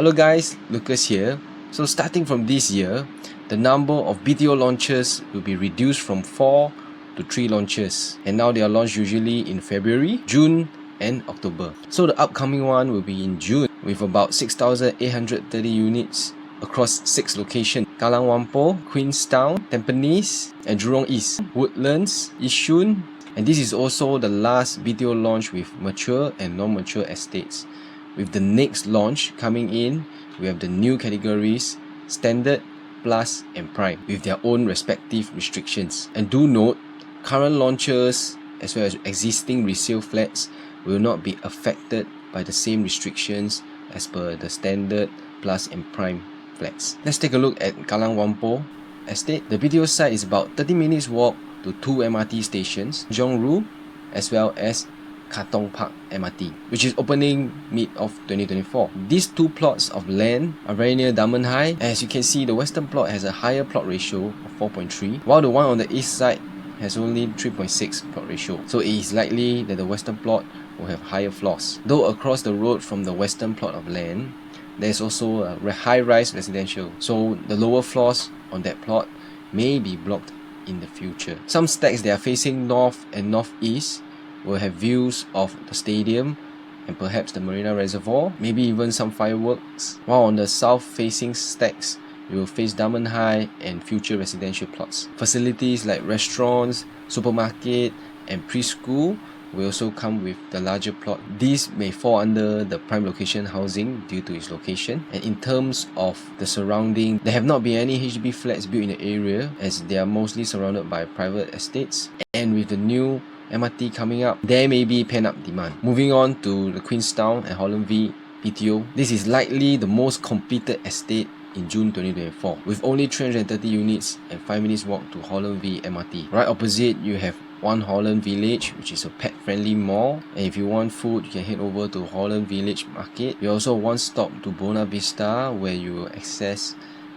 Hello guys, Lucas here. So starting from this year, the number of BTO launches will be reduced from 4 to 3 launches, and now they are launched usually in February, June and October. So the upcoming one will be in June with about 6,830 units across 6 locations: Kallang Wo, Queenstown, Tampines and Jurong East, Woodlands, Yishun, and this is also the last BTO launch with mature and non-mature estates. With the next launch coming in, we have the new categories Standard, Plus and Prime with their own respective restrictions. And do note, current launches as well as existing resale flats will not be affected by the same restrictions as per the Standard, Plus and Prime flats. Let's take a look at Kallang Wo Estate. The BTO site is about 30 minutes walk to 2 MRT stations, Jongru as well as Katong Park MRT, which is opening mid of 2024. These two plots of land are very near Diamond High. As you can see, the western plot has a higher plot ratio of 4.3, while the one on the east side has only 3.6 plot ratio. So it is likely that the western plot will have higher floors. Though across the road from the western plot of land, there is also a high-rise residential. So the lower floors on that plot may be blocked in the future. Some stacks that are facing north and northeast will have views of the stadium and perhaps the Marina Reservoir, maybe even some fireworks, while on the south-facing stacks, you will face Diamond High and future residential plots. Facilities like restaurants, supermarket and preschool will also come with the larger plot. These may fall under the prime location housing due to its location. And in terms of the surrounding, there have not been any HDB flats built in the area as they are mostly surrounded by private estates. And with the new MRT coming up, there may be pent-up demand. Moving on to the Queenstown and Holland V BTO. This is likely the most completed estate in June 2024 with only 330 units and 5 minutes walk to Holland V MRT. Right opposite, you have One Holland Village, which is a pet-friendly mall, and if you want food, you can head over to Holland Village Market. You also one stop to Buona Vista, where you will access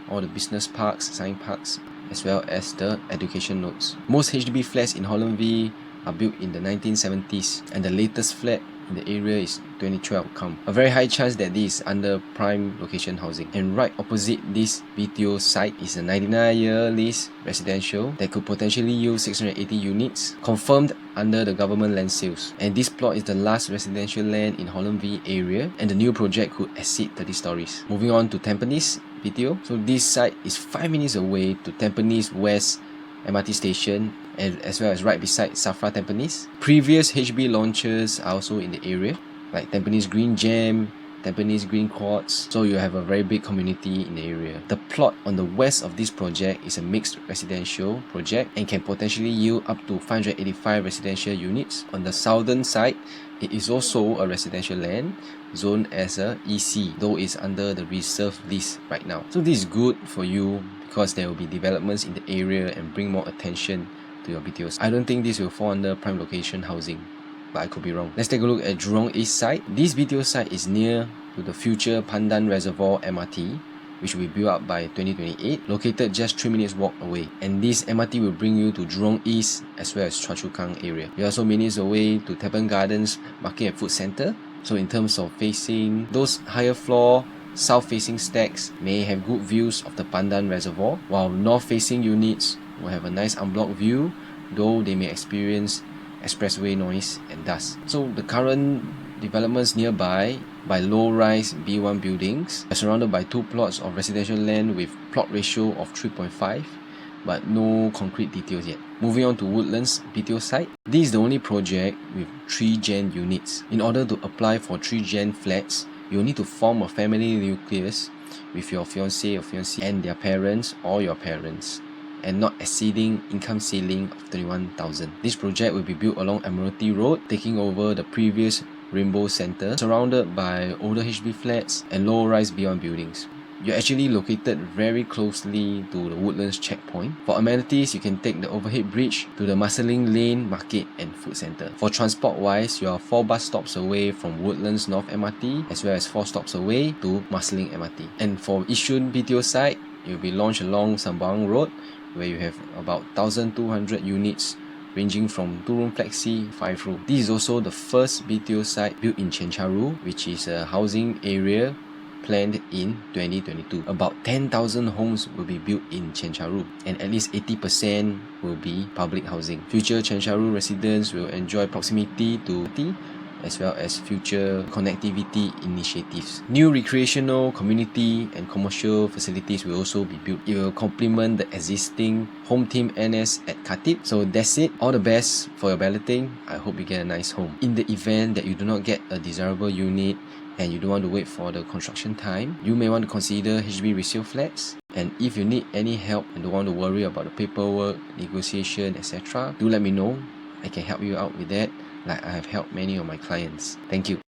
all the business parks, science parks, as well as the education nodes. Most HDB flats in Holland V are built in the 1970s, and the latest flat in the area is 2012 come. A very high chance that this is under prime location housing. And right opposite this BTO site is a 99-year lease residential that could potentially yield 680 units, confirmed under the government land sales. And this plot is the last residential land in Holland V area, and the new project could exceed 30 stories. Moving on to Tampines BTO. So this site is 5 minutes away to Tampines West MRT station, and as well as right beside Safra Tampines. Previous HB launches are also in the area, like Tampines Green Gem, Tampines Green Quartz, so you have a very big community in the area. The plot on the west of this project is a mixed residential project and can potentially yield up to 585 residential units. On the southern side, it is also a residential land zoned as a EC, though it's under the reserve list right now. So this is good for you because there will be developments in the area and bring more attention to your BTOs. I don't think this will fall under prime location housing, but I could be wrong. Let's take a look at Jurong East site. This BTO site is near to the future Pandan Reservoir MRT, which will be built up by 2028, located just 3 minutes walk away. And this MRT will bring you to Jurong East as well as Choa Chu Kang area. You're also minutes away to Tappen Gardens Market and Food Centre. So in terms of facing, those higher floor south-facing stacks may have good views of the Pandan Reservoir, while north-facing units will have a nice unblocked view, though they may experience expressway noise and dust. So the current developments nearby by low-rise B1 buildings are surrounded by 2 plots of residential land with plot ratio of 3.5, but no concrete details yet. Moving on to Woodlands BTO site. This is the only project with 3 gen units. In order to apply for 3 gen flats, you'll need to form a family nucleus with your fiancé or fiancée and their parents or your parents, and not exceeding income ceiling of 31,000. This project will be built along Admiralty Road, taking over the previous Rainbow Centre, surrounded by older HB flats and low-rise B1 buildings. You're actually located very closely to the Woodlands checkpoint. For amenities, you can take the overhead bridge to the Marsiling Lane Market and Food Centre. For transport-wise, you are 4 bus stops away from Woodlands North MRT, as well as 4 stops away to Marsiling MRT. And for Yishun BTO site, you'll be launched along Sembawang Road, where you have about 1,200 units ranging from 2-room flexi, 5-room. This is also the first BTO site built in Chencharu, which is a housing area planned in 2022. About 10,000 homes will be built in Chencharu, and at least 80% will be public housing. Future Chencharu residents will enjoy proximity to the as well as future connectivity initiatives. New recreational, community and commercial facilities will also be built. It will complement the existing Home Team NS at Khatib. So that's it. All the best for your balloting. I hope you get a nice home. In the event that you do not get a desirable unit and you don't want to wait for the construction time, you may want to consider HDB resale flats. And if you need any help and don't want to worry about the paperwork, negotiation, etc., do let me know. I can help you out with that, like I have helped many of my clients. Thank you.